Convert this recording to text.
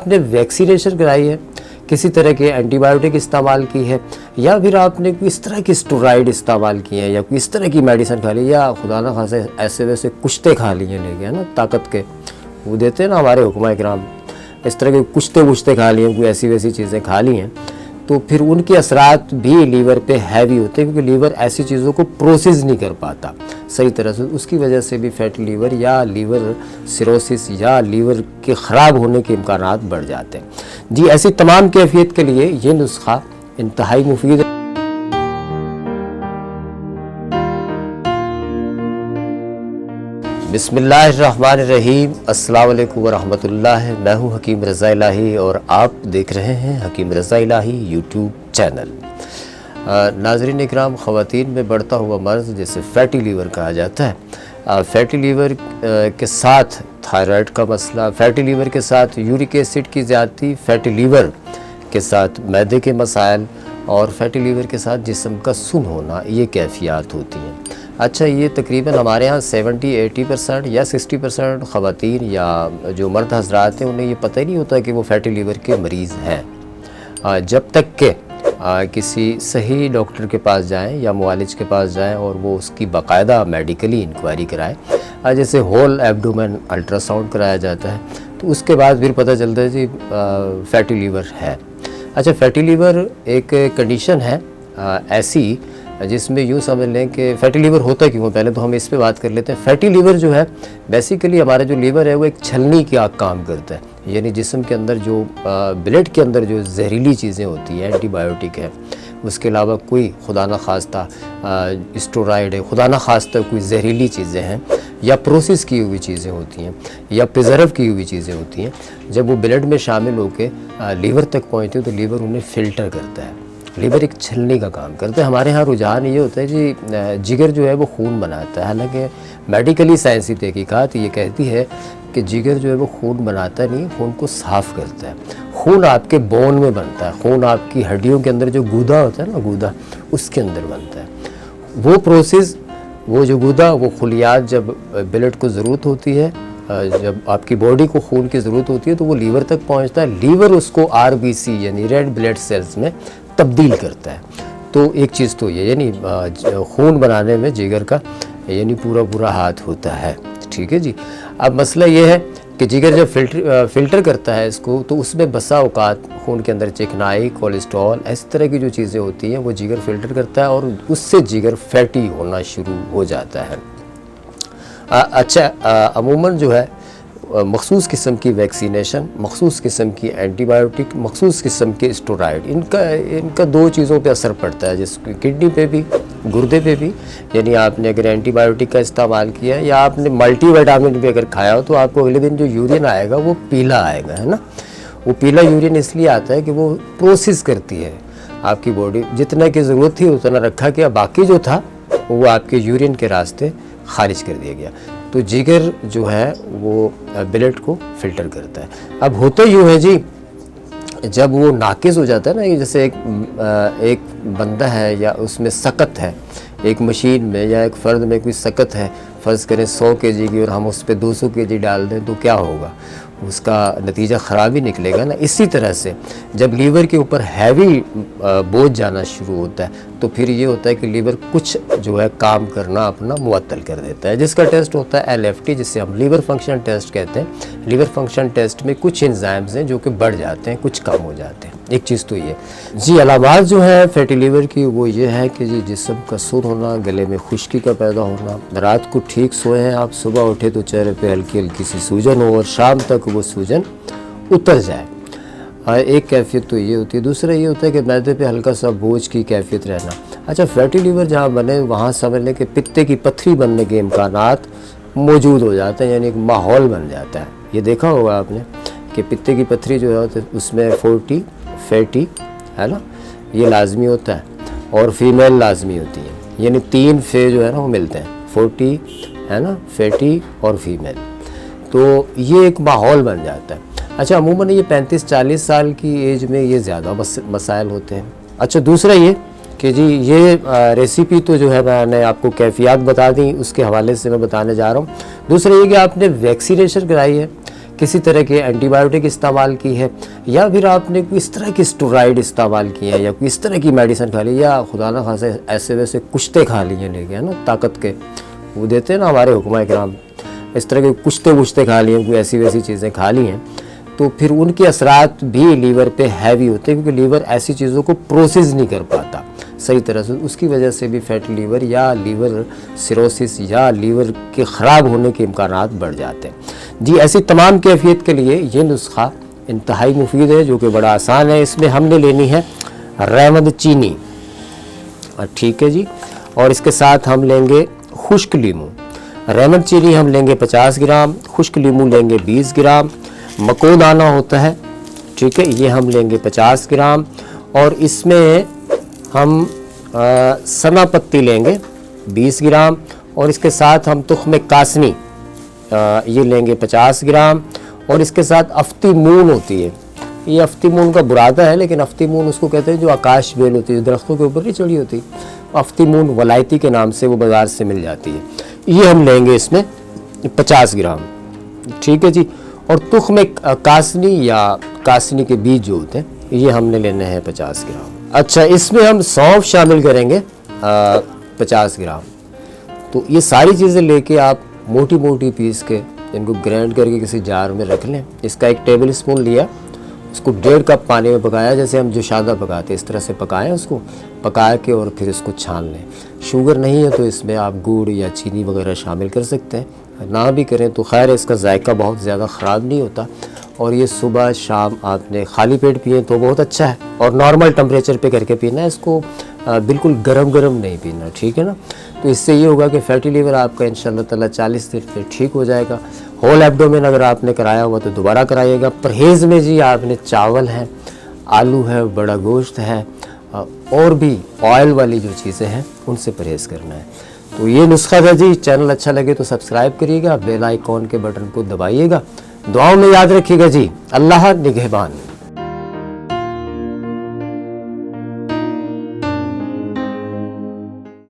आपने वैक्सीनेशन कराई है, किसी तरह के एंटीबायोटिक इस्तेमाल की है, या फिर आपने कोई इस तरह की स्टेरॉइड इस्तेमाल किए हैं, या कोई इस तरह की मेडिसिन खा ली, या खुदा ना खासे ऐसे वैसे कुश्ते खा लिए लेके, है ना, ताकत के वो देते हैं ना हमारे हुक्मा इकराम, इस तरह के कुश्ते वुश्ते खा लिए, कोई ऐसी वैसी चीज़ें खा ली हैं, तो फिर उनके असरात भी लीवर पे हैवी होते हैं, क्योंकि लीवर ऐसी चीज़ों को प्रोसेस नहीं कर पाता सही तरह से। उसकी वजह से भी फैटी लीवर या लीवर सिरोसिस या लीवर के ख़राब होने के इम्कानात बढ़ जाते हैं। जी, ऐसी तमाम कैफियत के लिए ये नुस्खा इंतहाई मुफीद है। बिस्मिल्लाहिर्रहमानिर्रहीम, अस्सलाम वालेकुम वरहमतुल्लाह। मैं हूँ हकीम रज़ा इलाही और आप देख रहे हैं हकीम रज़ा इलाही यूट्यूब चैनल। नाज़रीन इकराम, ख़वातीन में बढ़ता हुआ मर्ज़ जिसे फ़ैटी लीवर कहा जाता है, फ़ैटी लीवर के साथ थायराइड का मसला, फ़ैटी लीवर के साथ यूरिक एसिड की ज़्यादती, फ़ैटी लीवर के साथ मैदे के मसाइल और फ़ैटी लीवर के साथ जिस्म का सुन होना, ये कैफियत होती हैं। अच्छा, ये तकरीबन हमारे यहाँ 70-80% या 60% ख़वातीन या जो मर्द हज़रात हैं उन्हें ये पता ही नहीं होता कि वो फ़ैटी लीवर के मरीज़ हैं, जब तक कि किसी सही डॉक्टर के पास जाएं या मुआलिज के पास जाएं और वो उसकी बाकायदा मेडिकली इंक्वायरी कराएं। जैसे होल एब्डोमेन अल्ट्रासाउंड कराया जाता है, तो उसके बाद फिर पता चलता है जी फ़ैटी लीवर है। अच्छा, फ़ैटी लीवर एक कंडीशन है ऐसी जिसमें यूँ समझ लें कि फ़ैटी लीवर होता क्यों है, पहले तो हम इस पे बात कर लेते हैं। फ़ैटी लीवर जो है बेसिकली हमारा जो लीवर है वो एक छलनी का काम करता है, यानी जिस्म के अंदर जो ब्लड के अंदर जो जहरीली चीज़ें होती हैं, एंटीबायोटिक है, उसके अलावा कोई खुदा न खास्ता स्टेरॉइड है, खुदा न खास्ता कोई जहरीली चीज़ें हैं या प्रोसेस की हुई चीज़ें होती हैं या प्रिजर्व की हुई चीज़ें होती हैं, जब वो ब्लड में शामिल होकर लीवर तक पहुँचती है तो लीवर उन्हें फ़िल्टर करता है। लीवर एक छलनी का काम करता है। हमारे यहाँ रुझान ये होता है जी जिगर जो है वो खून बनाता है, हालांकि मेडिकली साइंसी तहकीकात ये कहती है कि जिगर जो है वो खून बनाता नहीं, खून को साफ़ करता है। खून आपके बोन में बनता है, खून आपकी हड्डियों के अंदर जो गूदा होता है ना, गूदा, उसके अंदर बनता है। वो प्रोसेस, वो जो गूदा, वो खुलियात जब ब्लड को ज़रूरत होती है, जब आपकी बॉडी को खून की ज़रूरत होती है तो वो लीवर तक पहुंचता है। लीवर उसको RBC यानी रेड ब्लड सेल्स में तब्दील करता है। तो एक चीज़ तो ये, यानी खून बनाने में जिगर का यानी पूरा हाथ होता है। ठीक है जी। अब मसला ये है कि जिगर जब फ़िल्टर करता है इसको, तो उसमें बसा औकात खून के अंदर चिकनाई, कोलेस्ट्रॉल, इस तरह की जो चीज़ें होती हैं वो जिगर फ़िल्टर करता है और उससे जिगर फैटी होना शुरू हो जाता है। अच्छा, अमूमन जो है मखसूस किस्म की वैक्सीनेशन, मखसूस किस्म की एंटीबायोटिक, मखसूस किस्म के स्टेरॉइड, इनका दो चीज़ों पे असर पड़ता है, जिसकी किडनी पे भी, गुर्दे पे भी। यानी आपने अगर एंटीबायोटिक का इस्तेमाल किया या आपने मल्टीविटामिन भी अगर खाया हो तो आपको अगले दिन जो यूरिन आएगा वो पीला आएगा, है ना। वो पीला यूरिन इसलिए आता है कि वो प्रोसेस करती है आपकी बॉडी, जितना की ज़रूरत थी उतना रखा गया, बाकी जो था वो आपके यूरिन के रास्ते खारिज कर दिया गया। तो जिगर जो है वो ब्लड को फ़िल्टर करता है। अब होता यूँ है जी, जब वो नाकिस हो जाता है ना, जैसे एक बंदा है या उसमें सकत है, एक मशीन में या एक फ़र्द में कोई सकत है, फ़र्ज़ करें 100 kg की, और हम उस पर 200 kg डाल दें तो क्या होगा, उसका नतीजा ख़राब ही निकलेगा ना। इसी तरह से जब लीवर के ऊपर हैवी बोझ जाना शुरू होता है तो फिर ये होता है कि लीवर कुछ जो है काम करना अपना मुअत्तल कर देता है, जिसका टेस्ट होता है LFT, जिसे हम लीवर फंक्शन टेस्ट कहते हैं। लीवर फंक्शन टेस्ट में कुछ एंजाइम्स हैं जो कि बढ़ जाते हैं, कुछ कम हो जाते हैं। एक चीज़ तो ये जी। अलावात जो है फैटी लीवर की वो ये है कि जी जिस्म का सुर होना, गले में खुश्की का पैदा होना, रात को ठीक सोए हैं आप, सुबह उठे तो चेहरे पे हल्की हल्की सी सूजन हो और शाम तक वो सूजन उतर जाए। एक कैफियत तो ये होती है। दूसरा ये होता है कि मैदे पे हल्का सा बोझ की कैफियत रहना। अच्छा, फैटी लीवर जहाँ बने वहाँ समझ लें कि पित्ते की पत्थरी बनने के इम्कानात मौजूद हो जाते हैं, यानी एक माहौल बन जाता है। ये देखा होगा आपने कि पित्ते की पत्थरी जो है उसमें 40 फैटी, है ना, ये लाजमी होता है और फीमेल लाजमी होती है, यानी 3 फे जो है ना वो मिलते हैं, 40, है ना, फैटी और फीमेल। तो ये एक माहौल बन जाता है। अच्छा, अमूमन ये 35-40 साल की एज में ये ज़्यादा मसाइल होते हैं। अच्छा, दूसरा ये कि जी ये रेसिपी तो जो है मैंने आपको कैफियत बता दी, उसके हवाले से मैं बताने जा रहा हूँ। दूसरा ये कि आपने वैक्सीनेशन कराई है, किसी तरह के एंटीबायोटिक इस्तेमाल की है, या फिर आपने कोई इस तरह की स्टेरॉइड इस्तेमाल किए हैं, या कोई इस तरह की मेडिसिन खा ली, या खुदा ना खासा ऐसे वैसे कुश्ते खा लिए लेके, है ना, ताकत के वो देते हैं ना हमारे हुक्मा इकराम, इस तरह के कुश्ते वुश्ते खा लिए, कोई ऐसी वैसी चीज़ें खा ली हैं, तो फिर उनके असरात भी लीवर पे हैवी होते हैं, क्योंकि लीवर ऐसी चीज़ों को प्रोसेस नहीं कर पाता सही तरह से। उसकी वजह से भी फैटी लीवर या लीवर सिरोसिस या लीवर के ख़राब होने के इम्कानात बढ़ जाते हैं जी। ऐसी तमाम कैफियत के लिए ये नुस्खा इंतहाई मुफीद है, जो कि बड़ा आसान है। इसमें हमने लेनी है रहमद चीनी, ठीक है जी, और इसके साथ हम लेंगे खुश्क लीमू। रहमद चीनी हम लेंगे 50 ग्राम, खुश्क लीमू लेंगे 20 ग्राम, मकोदाना होता है, ठीक है, ये हम लेंगे 50 ग्राम, और इसमें हम सना पत्ती लेंगे 20 ग्राम, और इसके साथ हम तुख्म कासनी ये लेंगे 50 ग्राम, और इसके साथ अफ्ती मून होती है, ये अफ्ती मून का बुरादा है, लेकिन अफ्ती मून उसको कहते हैं जो आकाश बेल होती है, दरख्तों के ऊपर नहीं चढ़ी होती, अफ्ती मून वलायती के नाम से वो बाज़ार से मिल जाती है, ये हम लेंगे इसमें 50 ग्राम, ठीक है जी। और तुख्म कासनी या कासनी के बीज जो होते हैं ये हमने लेने हैं 50 ग्राम। अच्छा, इसमें हम सौंफ शामिल करेंगे 50 ग्राम। तो ये सारी चीज़ें लेके आप मोटी मोटी पीस के इनको ग्राइंड करके किसी जार में रख लें। इसका 1 टेबल स्पून लिया, उसको 1.5 कप पानी में पकाया, जैसे हम जोशादा पकाते इस तरह से पकाएं, उसको पका के और फिर इसको छान लें। शुगर नहीं है तो इसमें आप गुड़ या चीनी वगैरह शामिल कर सकते हैं, ना भी करें तो खैर, इसका जायका बहुत ज़्यादा ख़राब नहीं होता, और ये सुबह शाम आपने खाली पेट पिए तो बहुत अच्छा है, और नॉर्मल टेम्परेचर पे करके पीना है इसको, बिल्कुल गरम गरम नहीं पीना, ठीक है ना। तो इससे ये होगा कि फैटी लीवर आपका इंशाल्लाह ताला 40 दिन में ठीक हो जाएगा। होल एब्डोमेन अगर आपने कराया हुआ तो दोबारा कराइएगा। परहेज़ में जी आपने चावल है, आलू है, बड़ा गोश्त है, और भी ऑयल वाली जो चीज़ें हैं उनसे परहेज़ करना है। तो ये नुस्खा था जी। चैनल अच्छा लगे तो सब्सक्राइब करिएगा, बेल आइकॉन के बटन को दबाइएगा, दुआओं में याद रखिएगा जी। अल्लाह निगहबान।